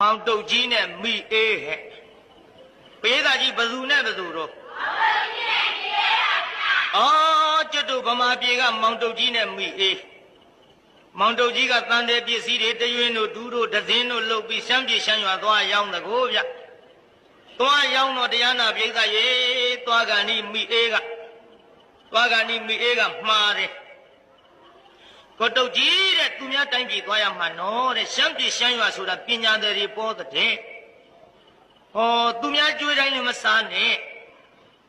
မောင်တုတ်ကြီးနဲ့မိအေးဟဲ့ပေးသားကြီးဘသူနဲ့ဘသူတော့အော်ကျွတ်တို့ဗမာပြည်ကမောင်တုတ်ကြီးနဲ့မိအေးမောင်တုတ်ကြီးကတန်တဲ့ပစ္စည်းတွေတရွင်းတို့ဒူးတို့ဒဇင်းတို့လှုပ်ပြီးရှမ်းပြည်ရှမ်းရွာသွားရောက်တကိုဗျသွားရောက်တော့တရားနာပိဋကရေသွားကန်ဒီမိအေးကမှားတယ်ကိုတုတ်ကြီးတဲ့သူများတိုင်းပြည်သွားရမှာနော်တဲ့ရှမ်းပြည်ရှမ်းရွာဆိုတာပညာသည်တွေပေါ်တဲ့ဟောသူများကြွေးတိုင်းလည်းမစားနဲ့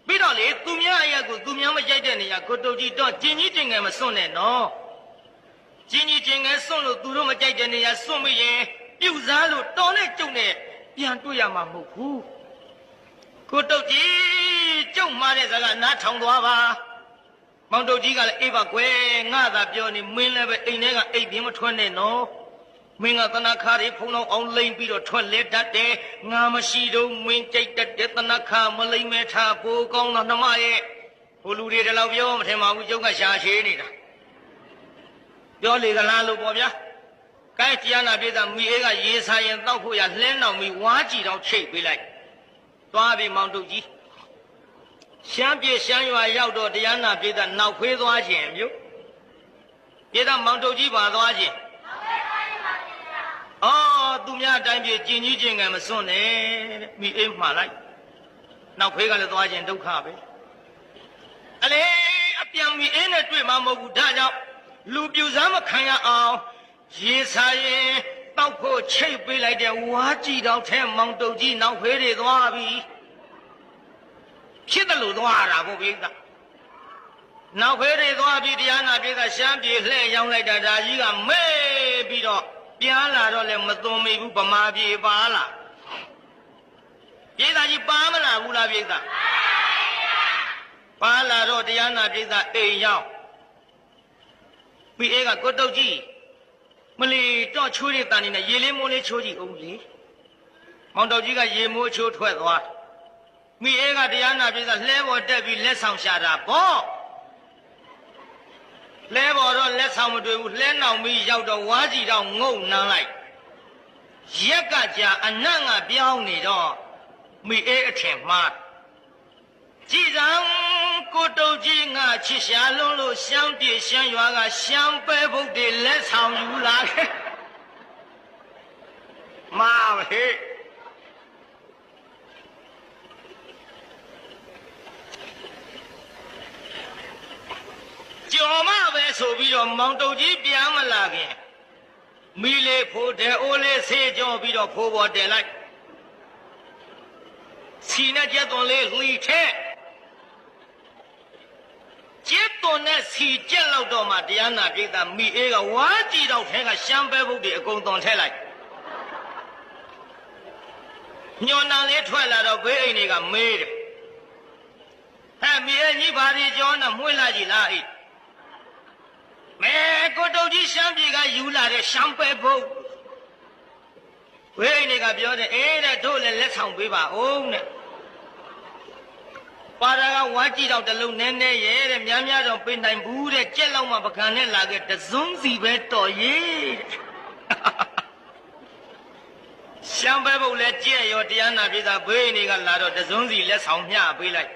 ပြီးတော့လေသူများအရာကိုသူများမကြိုက်တဲ့နေရာကိုတုတ်ကြီးတော့ကျင်ကြီးကျင်ငယ်မစွန့်နဲ့နော်ကျင်ကြီးကျင်ငယ်စွန့်လို့သူတို့မကြိုက်တဲ့နေရာစွန့်မရင်ပြုတ်စားလို့တော်နဲ့ကျုံနဲ့ပြန်တွေ့ရမှာမဟုတ်ဘူးကိုတုတ်ကြီးကျုံမှားတဲ့စကားနားထောင်သွားပါမောင်တုတ်ကြီးကလည်းအေးပါကွယ်ငါသာပြောနေမင်းလည်းပဲအိမ်ထဲကအိတ်ပြင်းမထွက်နဲ့နော်မင်းကသနာခါတွေဖုံလုံးအောင်လိမ့်ပြီးတော့ထွက်လဲတတ်တယ်ငါမရှိတော့မင်းကြိတ်တတ်တဲ့သနာခါမလိမ့်မဲထားပိုးကောင်းတော့နှမရဲ့ဟိုလူတွေတလောက်ပြောမထင်ပါဘူးကျုပ်ကရှာရှည်နေတာပြောလေကလားလို့ပေါ့ဗျာကိုင်းတရားနာပြေတာမိအေးကရေစာရင်တောက်ဖို့ရလှဲနောက်ပြီးဝါးကြည့်တော့ချိတ်ပေးလိုက်သွားပြီမောင်တုတ်ကြီးရှမ်းပြည်ရှမ်းရွာရောက်တော့တရားနာပြေတာနောက်ခွေးသွားခြင်းမြို့ပြေတာမောင်တုတ်ကြီးပါသွားခြင်းအော်သူများအတိုင်းပြေကျင်ကြီးကျင်ငယ်မစွန့်နဲ့တဲ့မိအေးမှားလိုက်နောက်ခွေးကလည်းသွားခြင်းဒုက္ခပဲအလေအပြန်မိအေးနဲ့တွေ့မှာမဟုတ်ဘူးဒါကြောင့်လူပြူစားမခံရအောင်ရေစာရင်တောက်ဖို့ချိတ်ပေးလိုက်တဲ့ဝါးကြည့်တော့ထဲမောင်တုတ်ကြီးနောက်ခွေးတွေသွားပြီဖြစ်တယ်လို့သွားတာဘုရားနောက်ခွေးတွေသွားပြီးတရားနာပြေကရှမ်းပြေလှဲ့ရောက်လိုက်တာဒါကြီးကမဲပြီးတော့ပြန်လာတော့လည်းမသွန်မိဘူးဗမာပြေပါလာပြေသားကြီးပါမလာဘူးလားပြေသားပါလာတော့တရားနာပြေသားအိမ်ရောက်ပြီးအေးကကိုတုတ်ကြီးမလီတော့ချိုးရတဲ့တန်နေနဲ့ရေလေးမိုးလေးချိုးကြည့်အောင်လေမောင်တုတ်ကြီးကရေမိုးချိုးထွက်သွားမိအေးကတရားနာပြေသားလှဲပေါ်တက်ပြီးလက်ဆောင်ရှာတာပေါ့လဲပေါ်တော့လက်ဆောင်မတွေ့ဘူးလှဲနောင်ပြီးရောက်တော့ဝါးကြည့်တော့ငုံနှမ်းလိုက်ရက်ကကြာအနံ့ကပြောင်းနေတော့မိအေးအထင်မှားကြည်စံကိုတုတ်ကြီးငါချစ်ရှာလုံးလို့ရှမ်းပြည်ရှမ်းရွာကရှမ်းပဲဘုတ်တွေလက်ဆောင်ယူလာခဲ့မာဟေးကြော်မပဲဆိုပြီးတော့မောင်တုတ်ကြီးပြန်မလာခင်မီလေးဖိုးတဲ့အိုးလေးဆေးကြောပြီးတော့ဖိုးပေါ်တယ်လိုက်စီနဲ့ကျက်သွန်လေးလှီထဲကျက်သွန်နဲ့စီကျက်လောက်တော့မှတရားနာပိဋကမိအေးကဝါးကြည့်တော့ထဲကရှမ်းပဲဘုတ်တွေအကုန်သွန်ထဲလိုက်ညွန်နံလေးထွက်လာတော့ဘေးအိမ်တွေကမေးတယ်ဟဲ့မိအေးကြီးဘာဒီကြောနဲ့မွှေးလာကြည့်လားအိမဲကိုတုတ်ကြီးရှမ်းပြည်ကယူလာတဲ့ရှမ်းပဲဘုတ်ဝိနေကပြောတယ်အေးတဲ့တို့လည်းလက်ဆောင်ပေးပါဦးတဲ့ပါရကဝါကြည့်တော့တလုံးနည်းနည်းရဲ့တဲ့များများတော့ပေးနိုင်ဘူးတဲ့ကြက်လောက်မှပကံနဲ့လာခဲ့တစုံစီပဲတော်ရေးတဲ့ရှမ်းပဲဘုတ်လည်းကြက်ရောတရားနာပြေသာဝိနေကလာတော့တစုံစီလက်ဆောင်မျှပေးလိုက်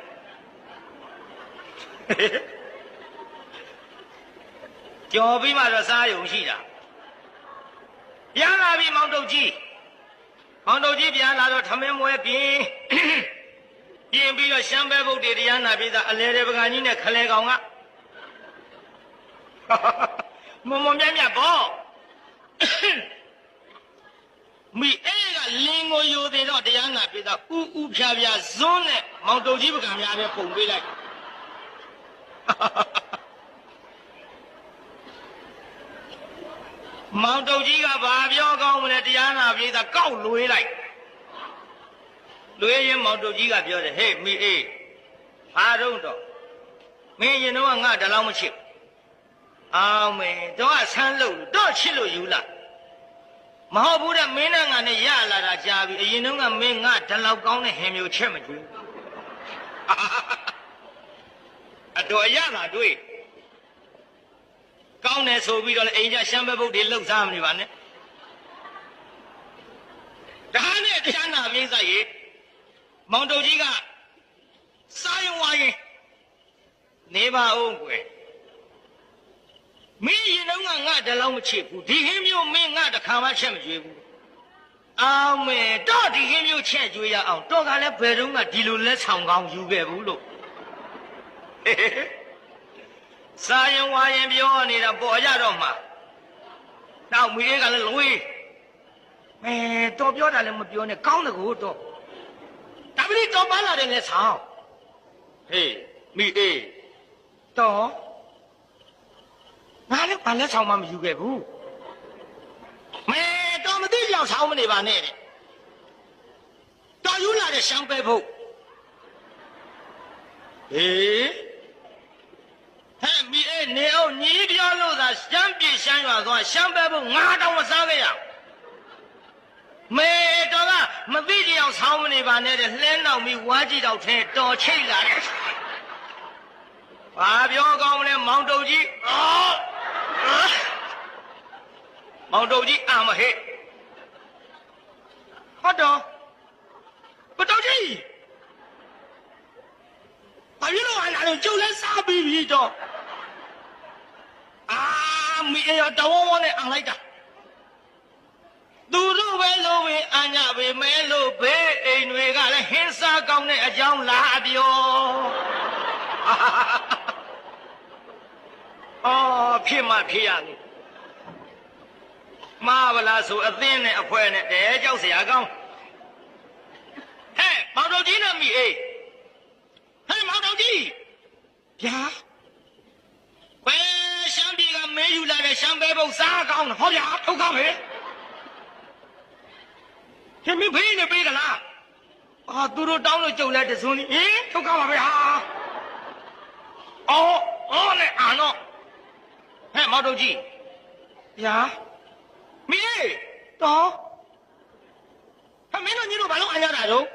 ကြော်ပြီးမှတော့စားရုံရှိတာပြန်လာပြီမောင်တုတ်ကြီးပြန်လာတော့ထမင်းမွဲပြင်ပြီးတော့ရှမ်းပဲဘုတ်တွေတရားနာပြီးသားအလဲတဲ့ပကံကြီးနဲ့ခလဲကောင်ကမမမြတ်မြတ်ပေါ့မိအေးကလင်းကိုယိုသေးတော့တရားနာပြီးသားဥဖြာဖြာဇွန်းနဲ့မောင်တုတ်ကြီးပကံများပဲပုံပေးလိုက်မောင်တုတ်ကြီးကဘာပြောကောင်းမလဲတရားနာပြေးတာကောက်လွေးလိုက်လွေးရင်မောင်တုတ်ကြီးကပြောတယ်ဟေးမိအေးဘာတော့မင်းရင်တော့ငါတလောင်းမချစ်အောင်မင်းတော့ဆန်းလို့တော့ချစ်လို့ယူလာမဟုတ်ဘူးတဲ့မင်းနဲ့ငါနဲ့ရလာတာကြားပြီအရင်တော့ကမင်းငါတလောက်ကောင်းတဲ့ဟင်မျိုးချက်မကြွေးအတော်ရတာတွေ့ကောင်းတယ်ဆိုပြီးတော့လေအိမ်ကျရှမ်းပဲဘုတ်တွေလှုပ်စားမနေပါနဲ့ တရားနာပိဿရေမောင်တုတ်ကြီးကစားရင်ဝါရင်နေပါဦးကွယ်မင်းရင်တော့ငါတလုံးမချစ်ဘူးဒီဟင်းမျိုးမင်းငါတခါမှချက်မကြွေးဘူးအောင်မေတော့ဒီဟင်းမျိုးချက်ကြွေးရအောင်တော့ကလည်းဘယ်တော့မှဒီလိုလက်ဆောင်ကောင်းယူခဲ့ဘူးလို့စားရင်ဝါရင်ပြောနေတာပေါ်ရတော့မှနောက်မိလေးကလည်းလွေးမဲတော်ပြောတာလည်းမပြောနဲ့ကောင်းတယ်ကိုတော့ဒါပတိတော်ပါလာတယ်လက်ဆောင်ဟေးမိအေးတော်ငါလည်းဘာလက်ဆောင်မှမယူခဲ့ဘူးမဲတော်မသိကြောင်ဆောင်းမနေပါနဲ့တဲ့တော်ယူလာတဲ့ရှမ်းပဲဖို့ဟေးဟဲ့မိအေးနေအောင်ညီးပြောလို့သာရှမ်းပြေရှမ်းရွာသွားရှမ်းပဲဖို့ငါတော့မစားခဲ့ရမေတော်ကမသိကြောင်ဆောင်းမနေပါနဲ့တဲ့လှဲနောက်ပြီးဝါကြည့်တော့ထဲတော်ချိတ်လာတယ်ဘာပြောကောင်းမလဲမောင်တုတ်ကြီးမောင်တုတ်ကြီးအာမဟဲ့ဟုတ်တော့ဘတုတ်ကြီးဘာဖြစ်လို့အဲ့ဒါကျုပ်လည်းစားပြီးပြီတော့အာမီရတော်ဝနဲ့အန်လိုက်တာသူတို့ပဲလို့ပဲအညာပဲမဲလို့ဘေးအိမ်တွေကလည်းဟင်းစားကောင်းတဲ့အကြောင်းလာပြောအော်ဖြစ်မှဖြစ်ရလေမာဗလားဆိုအသင်းနဲ့အဖွဲနဲ့တဲကြောက်စရာကောင်းဟဲ့မောင်တော်ကြီးနဲ့မိအေးဟဲ့မောင်တော်ကြီးဗျာဘယ်ရှမ်းပြည်ကမဲယူလာတဲ့ရှမ်းပဲပုတ်စားကောင်းဟောဗျာထုတ်ကောင်းဟဲ့ဟဲ့မင်းဖေးနေပေးကလားအာသူတို့တောင်းလို့ကြုံလဲတစွန်းဟင်ထုတ်ကောင်းပါပဲဟာအော်နဲ့အာတော့ဟဲ့မောင်တော်ကြီးဗျာမင်းတော်ဟဲ့မင်းတို့ညီတို့ဘာလို့အားရတာတော့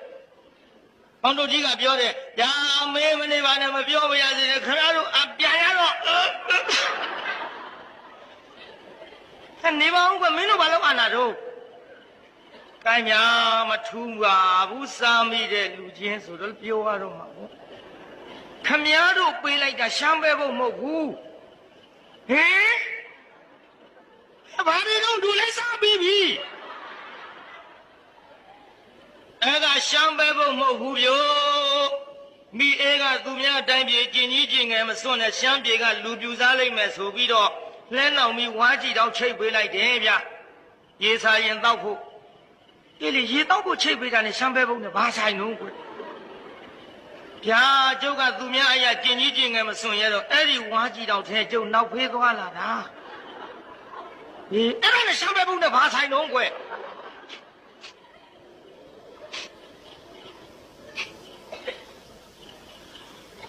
မောင်တော်ကြီးကပြောတယ်ညာမေးမနေပါနဲ့မပြောပါရစေနဲ့ခင်ဗျားတို့အပြန်ရတော့ဟဲ့နေပါဦးကမင်းတို့ဘာလို့အားနာတော့ကိုင်းများမထူးပါဘူးစားမိတဲ့လူချင်းဆိုတော့ပြောရတော့မှာပေါ့ခင်ဗျားတို့ပေးလိုက်တာရှမ်းပဲဖို့မဟုတ်ဘူးဟင်ဘာတွေတော့ဒူလိုက်စားပြီးပြီအဲ့ဒါရှမ်းပဲဖို့မဟုတ်ဘူးဗျို့မိအေးကသူများအတိုင်းပြေကျင်ကြီးကျင်ငယ်မစွန့်နဲ့ရှမ်းပြေကလူပြူစားလိုက်မယ်ဆိုပြီးတော့လှဲနောင်ပြီးဝါးကြည့်တော့ချိတ်ပေးလိုက်တယ်ဗျရေစာရင်တောက်ဖို့ဒီလေရေတောက်ဖို့ချိတ်ပေးတာနဲ့ရှမ်းပဲဖို့နဲ့ဘာဆိုင်လုံးကွဗျာကျုပ်ကသူများအရာကျင်ကြီးကျင်ငယ်မစွန့်ရတော့အဲ့ဒီဝါးကြည့်တော့ထဲကျုပ်နောက်ဖေးသွားလာတာဒီအဲ့ဒါနဲ့ရှမ်းပဲဖို့နဲ့ဘာဆိုင်လုံးကွ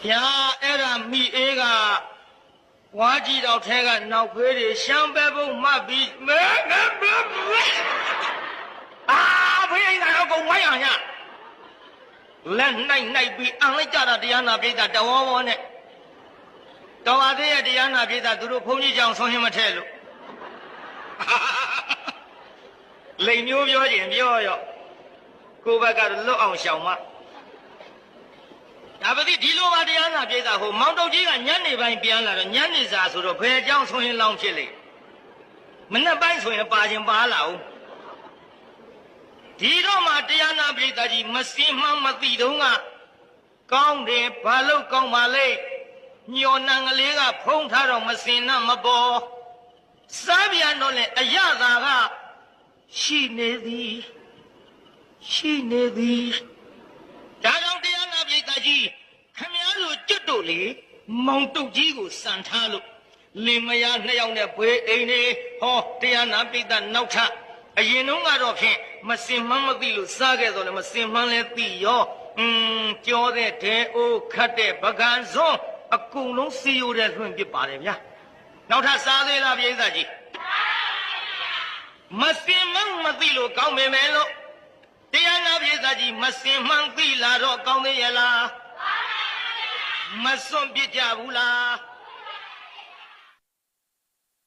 ဗျာအဲ့ဒါမိအေးကဝါကြည့်တော့ထဲကနောက်ဖေးတွေရှမ်းပဲဖို့မှတ်ပြီးမဲအာဖေးအိမ်ကတော့ကုန်ဝိုင်းအောင်ညလက်နိုင်ပြီးအန်လိုက်ကြတာတရားနာပိဋကတဝဝနဲ့တော်ပါသေးရဲ့တရားနာပိဋကသူတို့ဘုန်းကြီးကြောင့်ဆုံးရင်မထဲလို့လိန်မျိုးပြောခြင်းပြောရောကိုယ့်ဘက်ကတော့လွတ်အောင်ရှောင်မဒါပတိဒီလိုပါတရားနာပိဋကဟိုမောင်တုတ်ကြီးကညနေပိုင်းပြန်လာတော့ညနေစာဆိုတော့ဘယ်အကြောင်းဆုံးရင်လောင်းဖြစ်လေမနေ့ပိုင်းဆိုရင်ပါခြင်းပါလာအောင်ဒီတော့မှတရားနာပိဋကကြီးမစင်မှမသိတော့ကကောင်းတယ်ဘာလို့ကောင်းပါလဲညော်နံကလေးကဖုံးထားတော့မစင်နဲ့မပေါ်စားပြန်တော့လေအရသာကရှိနေသည်ဒါကြောင့်တရားနာပိဋကကြီးခမည်းတော်ကျွတ်တို့လေမောင်တုတ်ကြီးကိုစံထားလို့လင်မယားနှစ်ယောက်နဲ့ဘွေအိမ်နေဟောတရားနာပိဋကနောက်ထပ်အရင်တော့ကတော့ဖြင့်မစင်မှန်းမသိလို့စားခဲ့တော့လည်းမစင်မှန်းလဲသိရောကြောတဲ့ဒဲအိုးခတ်တဲ့ပကံစွန်းအကုန်လုံးစီယိုတဲ့လွှင့်ပြပါတယ်ဗျာနောက်ထပ်စားသေးလားပြည်သားကြီးမစင်မှန်းမသိလို့ကောင်းပေမဲ့လို့တရားနာပြည်သားကြီးမစင်မှန်းသိလာတော့ကောင်းသေးရဲ့လားမစွန့်ပြစ်ကြဘူးလား